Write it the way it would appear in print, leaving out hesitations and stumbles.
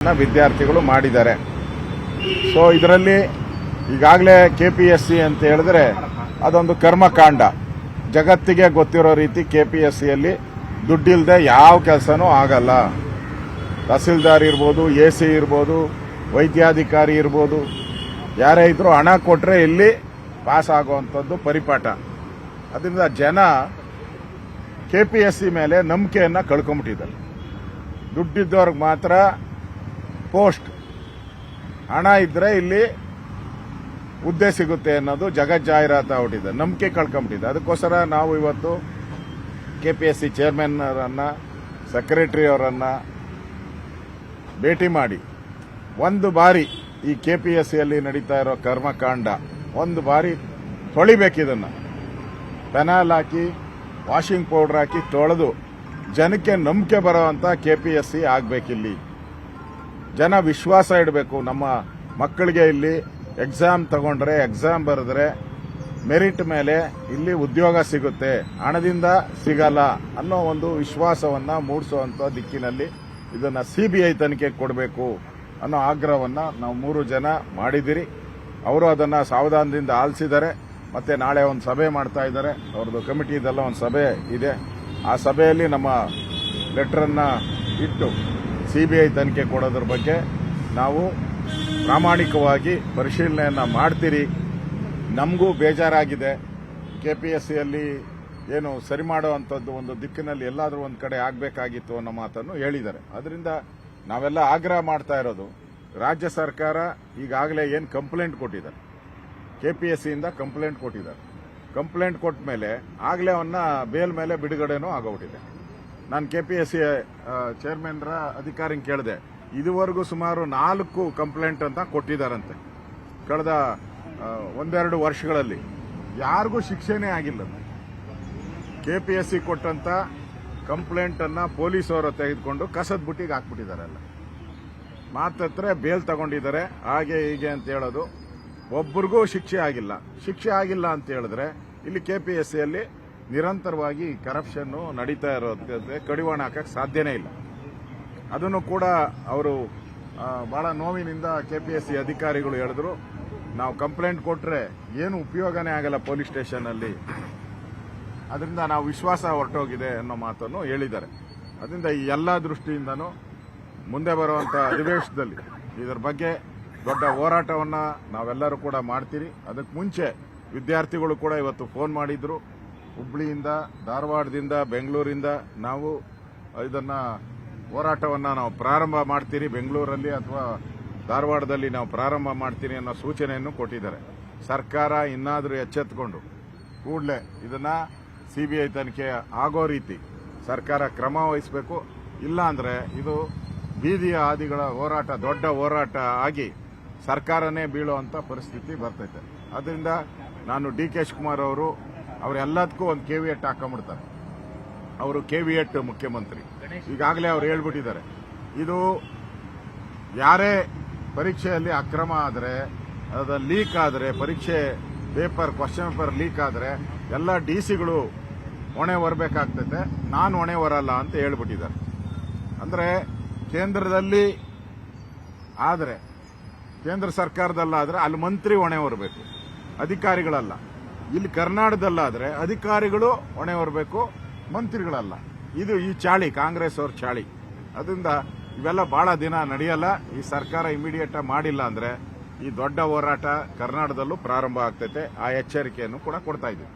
ವಿದ್ಯಾರ್ಥಿಗಳು ಮಾಡಿದ್ದಾರೆ. ಸೊ ಇದರಲ್ಲಿ ಈಗಾಗಲೇ ಕೆಪಿಎಸ್ಸಿ ಅಂತ ಹೇಳಿದ್ರೆ ಅದೊಂದು ಕರ್ಮಕಾಂಡ. ಜಗತ್ತಿಗೆ ಗೊತ್ತಿರೋ ರೀತಿ ಕೆಪಿಎಸ್ಸಿಯಲ್ಲಿ ದುಡ್ಡಿಲ್ಲದೆ ಯಾವ ಕೆಲಸನೂ ಆಗಲ್ಲ. ತಹಸೀಲ್ದಾರ್ ಇರ್ಬೋದು, ಎಸಿ ಇರ್ಬೋದು, ವೈದ್ಯಾಧಿಕಾರಿ ಇರ್ಬೋದು, ಯಾರೇ ಇದ್ರೂ ಹಣ ಕೊಟ್ಟರೆ ಇಲ್ಲಿ ಪಾಸ್ ಆಗುವಂಥದ್ದು ಪರಿಪಾಠ. ಅದರಿಂದ ಜನ ಕೆಪಿಎಸ್ಸಿ ಮೇಲೆ ನಂಬಿಕೆಯನ್ನು ಕಳ್ಕೊಂಡ್ಬಿಟ್ಟಿದ್ದಾರೆ. ದುಡ್ಡಿದ್ದವ್ರಿಗೆ ಮಾತ್ರ ಪೋಸ್ಟ್, ಹಣ ಇದ್ರೆ ಇಲ್ಲಿ ಹುದ್ದೆ ಸಿಗುತ್ತೆ ಅನ್ನೋದು ಜಗಜ್ಜಾಹೀರಾತು ಆಗ್ಬಿಟ್ಟಿದೆ. ನಂಬಿಕೆ ಕಳ್ಕೊಂಬಿಟ್ಟಿದೆ. ಅದಕ್ಕೋಸ್ಕರ ನಾವು ಇವತ್ತು ಕೆಪಿಎಸ್ಸಿ ಚೇರ್ಮನ್ ಅವರನ್ನ, ಸೆಕ್ರೆಟರಿ ಅವರನ್ನ ಭೇಟಿ ಮಾಡಿ ಒಂದು ಬಾರಿ ಈ ಕೆಪಿಎಸ್ಸಿಯಲ್ಲಿ ನಡೀತಾ ಇರೋ ಕರ್ಮಕಾಂಡ ಒಂದು ಬಾರಿ ತೊಳಿಬೇಕಿದನ್ನ. ಪೆನಾಲ್ ಹಾಕಿ, ವಾಷಿಂಗ್ ಪೌಡರ್ ಹಾಕಿ ತೊಳೆದು ಜನಕ್ಕೆ ನಂಬಿಕೆ ಬರೋವಂಥ ಕೆಪಿಎಸ್ಸಿ ಆಗಬೇಕಿಲ್ಲಿ. ಜನ ವಿಶ್ವಾಸ ಇಡಬೇಕು. ನಮ್ಮ ಮಕ್ಕಳಿಗೆ ಇಲ್ಲಿ ಎಕ್ಸಾಮ್ ತಗೊಂಡ್ರೆ, ಎಕ್ಸಾಮ್ ಬರೆದ್ರೆ ಮೆರಿಟ್ ಮೇಲೆ ಇಲ್ಲಿ ಉದ್ಯೋಗ ಸಿಗುತ್ತೆ, ಹಣದಿಂದ ಸಿಗಲ್ಲ ಅನ್ನೋ ಒಂದು ವಿಶ್ವಾಸವನ್ನ ಮೂಡಿಸುವಂತ ದಿಕ್ಕಿನಲ್ಲಿ ಇದನ್ನ ಸಿಬಿಐ ತನಿಖೆ ಕೊಡಬೇಕು ಅನ್ನೋ ಆಗ್ರಹವನ್ನ ನಾವು 3 ಜನ ಮಾಡಿದಿರಿ. ಅವರು ಅದನ್ನ ಸಾವಧಾನದಿಂದ ಆಲಿಸಿದ್ದಾರೆ. ಮತ್ತೆ ನಾಳೆ ಒಂದು ಸಭೆ ಮಾಡ್ತಾ ಇದ್ದಾರೆ. ಅವ್ರದ್ದು ಕಮಿಟಿದೆಲ್ಲ ಒಂದು ಸಭೆ ಇದೆ. ಆ ಸಭೆಯಲ್ಲಿ ನಮ್ಮ ಲೆಟರನ್ನ ಇಟ್ಟು ಸಿಬಿಐ ತನಿಖೆ ಕೊಡೋದ್ರ ಬಗ್ಗೆ ನಾವು ಪ್ರಾಮಾಣಿಕವಾಗಿ ಪರಿಶೀಲನೆಯನ್ನ ಮಾಡ್ತೀರಿ. ನಮಗೂ ಬೇಜಾರಾಗಿದೆ. ಕೆಪಿಎಸ್ಸಿಯಲ್ಲಿ ಏನು ಸರಿ ಮಾಡುವಂಥದ್ದು ಒಂದು ದಿಕ್ಕಿನಲ್ಲಿ ಎಲ್ಲಾದರೂ ಒಂದು ಕಡೆ ಆಗಬೇಕಾಗಿತ್ತು ಅನ್ನೋ ಮಾತನ್ನು ಹೇಳಿದ್ದಾರೆ. ಅದರಿಂದ ನಾವೆಲ್ಲ ಆಗ್ರಹ ಮಾಡ್ತಾ ಇರೋದು, ರಾಜ್ಯ ಸರ್ಕಾರ ಈಗಾಗಲೇ ಏನು ಕಂಪ್ಲೇಂಟ್ ಕೊಟ್ಟಿದ್ದಾರೆ, ಕೆಪಿಎಸ್ಸಿಯಿಂದ ಕಂಪ್ಲೇಂಟ್ ಕೊಟ್ಟಿದ್ದಾರೆ. ಕಂಪ್ಲೇಂಟ್ ಕೊಟ್ಟ ಮೇಲೆ ಆಗಲೇ ಅವನ್ನ ಬೇಲ್ ಮೇಲೆ ಬಿಡುಗಡೆನೂ ಆಗೋಗ್ಬಿಟ್ಟಿದೆ. ನಾನು ಕೆಪಿಎಸ್ಸಿ ಚೇರ್ಮನ್ರ ಅಧಿಕಾರಿ ಕೇಳಿದೆ, ಇದುವರೆಗೂ ಸುಮಾರು 4 ಕಂಪ್ಲೇಂಟ್ ಅಂತ ಕೊಟ್ಟಿದ್ದಾರಂತೆ ಕಳೆದ 1-2 ವರ್ಷಗಳಲ್ಲಿ. ಯಾರಿಗೂ ಶಿಕ್ಷೆನೇ ಆಗಿಲ್ಲ. ಕೆಪಿಎಸ್ಸಿ ಕೊಟ್ಟಂತ ಕಂಪ್ಲೇಂಟ್ ಅನ್ನ ಪೊಲೀಸವರು ತೆಗೆದುಕೊಂಡು ಕಸದ ಬುಟ್ಟಿಗೆ ಹಾಕ್ಬಿಟ್ಟಿದ್ದಾರೆ. ಮಾತತ್ರ ಬೇಲ್ ತಗೊಂಡಿದ್ದಾರೆ, ಹಾಗೆ ಹೀಗೆ ಅಂತ ಹೇಳೋದು. ಒಬ್ಬರಿಗೂ ಶಿಕ್ಷೆ ಆಗಿಲ್ಲ. ಶಿಕ್ಷೆ ಆಗಿಲ್ಲ ಅಂತ ಹೇಳಿದ್ರೆ ಇಲ್ಲಿ ಕೆಪಿಎಸ್ಸಿಯಲ್ಲಿ ನಿರಂತರವಾಗಿ ಕರಪ್ಷನ್ ನಡೀತಾ ಇರೋದೇ ಕಡಿವಾಣ ಹಾಕಕ್ಕೆ ಸಾಧ್ಯನೇ ಇಲ್ಲ. ಅದನ್ನು ಕೂಡ ಅವರು ಬಹಳ ನೋವಿನಿಂದ ಕೆಪಿಎಸ್ಸಿ ಅಧಿಕಾರಿಗಳು ಹೇಳಿದ್ರು, ನಾವು ಕಂಪ್ಲೇಂಟ್ ಕೊಟ್ರೆ ಏನು ಉಪಯೋಗನೇ ಆಗಲ್ಲ ಪೊಲೀಸ್ ಸ್ಟೇಷನ್ ಅಲ್ಲಿ, ಅದರಿಂದ ನಾವು ವಿಶ್ವಾಸ ಹೊರಟೋಗಿದೆ ಅನ್ನೋ ಮಾತನ್ನು ಹೇಳಿದ್ದಾರೆ. ಅದರಿಂದ ಈ ಎಲ್ಲಾ ದೃಷ್ಟಿಯಿಂದನೂ ಮುಂದೆ ಬರುವಂತ ಅಧಿವೇಶನದಲ್ಲಿ ಇದರ ಬಗ್ಗೆ ದೊಡ್ಡ ಹೋರಾಟವನ್ನ ನಾವೆಲ್ಲರೂ ಕೂಡ ಮಾಡ್ತೀರಿ. ಅದಕ್ಕೆ ಮುಂಚೆ ವಿದ್ಯಾರ್ಥಿಗಳು ಕೂಡ ಇವತ್ತು ಫೋನ್ ಮಾಡಿದ್ರು. ಹುಬ್ಳಿಯಿಂದ, ಧಾರವಾಡದಿಂದ, ಬೆಂಗಳೂರಿಂದ ನಾವು ಇದನ್ನ ಹೋರಾಟವನ್ನ ನಾವು ಪ್ರಾರಂಭ ಮಾಡ್ತೀರಿ. ಬೆಂಗಳೂರಲ್ಲಿ ಅಥವಾ ಧಾರವಾಡದಲ್ಲಿ ನಾವು ಪ್ರಾರಂಭ ಮಾಡ್ತೀರಿ ಅನ್ನೋ ಸೂಚನೆಯನ್ನು ಕೊಟ್ಟಿದ್ದಾರೆ. ಸರ್ಕಾರ ಇನ್ನಾದರೂ ಎಚ್ಚೆತ್ತುಕೊಂಡು ಕೂಡಲೇ ಇದನ್ನ ಸಿಬಿಐ ತನಿಖೆ ಆಗೋ ರೀತಿ ಸರ್ಕಾರ ಕ್ರಮ ವಹಿಸಬೇಕು. ಇಲ್ಲ ಅಂದ್ರೆ ಇದು ಬೀದಿಯ ಹಾದಿಗಳ ಹೋರಾಟ, ದೊಡ್ಡ ಹೋರಾಟ ಆಗಿ ಸರ್ಕಾರನೇ ಬೀಳುವಂತ ಪರಿಸ್ಥಿತಿ ಬರ್ತೈತೆ. ಅದರಿಂದ ನಾನು ಡಿ.ಕೆ. ಶಿವಕುಮಾರ್ ಅವರು ಅವರೆಲ್ಲದಕ್ಕೂ ಒಂದು ಕೆವಿಯಟ್ ಹಾಕೊಂಡ್ಬಿಡ್ತಾರೆ. ಅವರು ಕೆವಿಯಟ್ ಮುಖ್ಯಮಂತ್ರಿ. ಈಗಾಗಲೇ ಅವ್ರು ಹೇಳ್ಬಿಟ್ಟಿದ್ದಾರೆ, ಇದು ಯಾರೇ ಪರೀಕ್ಷೆಯಲ್ಲಿ ಅಕ್ರಮ ಆದರೆ, ಅದು ಲೀಕ್ ಆದರೆ, ಪರೀಕ್ಷೆ ಪೇಪರ್, ಕ್ವಶನ್ ಪೇಪರ್ ಲೀಕ್ ಆದರೆ ಎಲ್ಲ ಡಿಸಿಗಳು ಹೊಣೆ ಹೊರಬೇಕಾಗ್ತೈತೆ, ನಾನು ಹೊಣೆ ಹೊರಲ್ಲ ಅಂತ ಹೇಳ್ಬಿಟ್ಟಿದ್ದಾರೆ. ಅಂದ್ರೆ ಕೇಂದ್ರದಲ್ಲಿ ಆದರೆ, ಕೇಂದ್ರ ಸರ್ಕಾರದಲ್ಲಾದ್ರೆ ಅಲ್ಲಿ ಮಂತ್ರಿ ಹೊಣೆ ಹೊರಬೇಕು, ಅಧಿಕಾರಿಗಳಲ್ಲ. ಇಲ್ಲಿ ಕರ್ನಾಟಕದಲ್ಲಾದ್ರೆ ಅಧಿಕಾರಿಗಳು ಹೊಣೆ ಹೊರಬೇಕು, ಮಂತ್ರಿಗಳಲ್ಲ. ಇದು ಈ ಚಾಳಿ, ಕಾಂಗ್ರೆಸ್ ಅವ್ರ ಚಾಳಿ. ಅದರಿಂದ ಇವೆಲ್ಲ ಬಹಳ ದಿನ ನಡೆಯಲ್ಲ. ಈ ಸರ್ಕಾರ ಇಮಿಡಿಯೇಟ್ ಮಾಡಿಲ್ಲ ಅಂದ್ರೆ ಈ ದೊಡ್ಡ ಹೋರಾಟ ಕರ್ನಾಟಕದಲ್ಲೂ ಪ್ರಾರಂಭ ಆಗ್ತೈತೆ. ಆ ಎಚ್ಚರಿಕೆಯನ್ನು ಕೂಡ ಕೊಡ್ತಾ ಇದ್ದೀವಿ.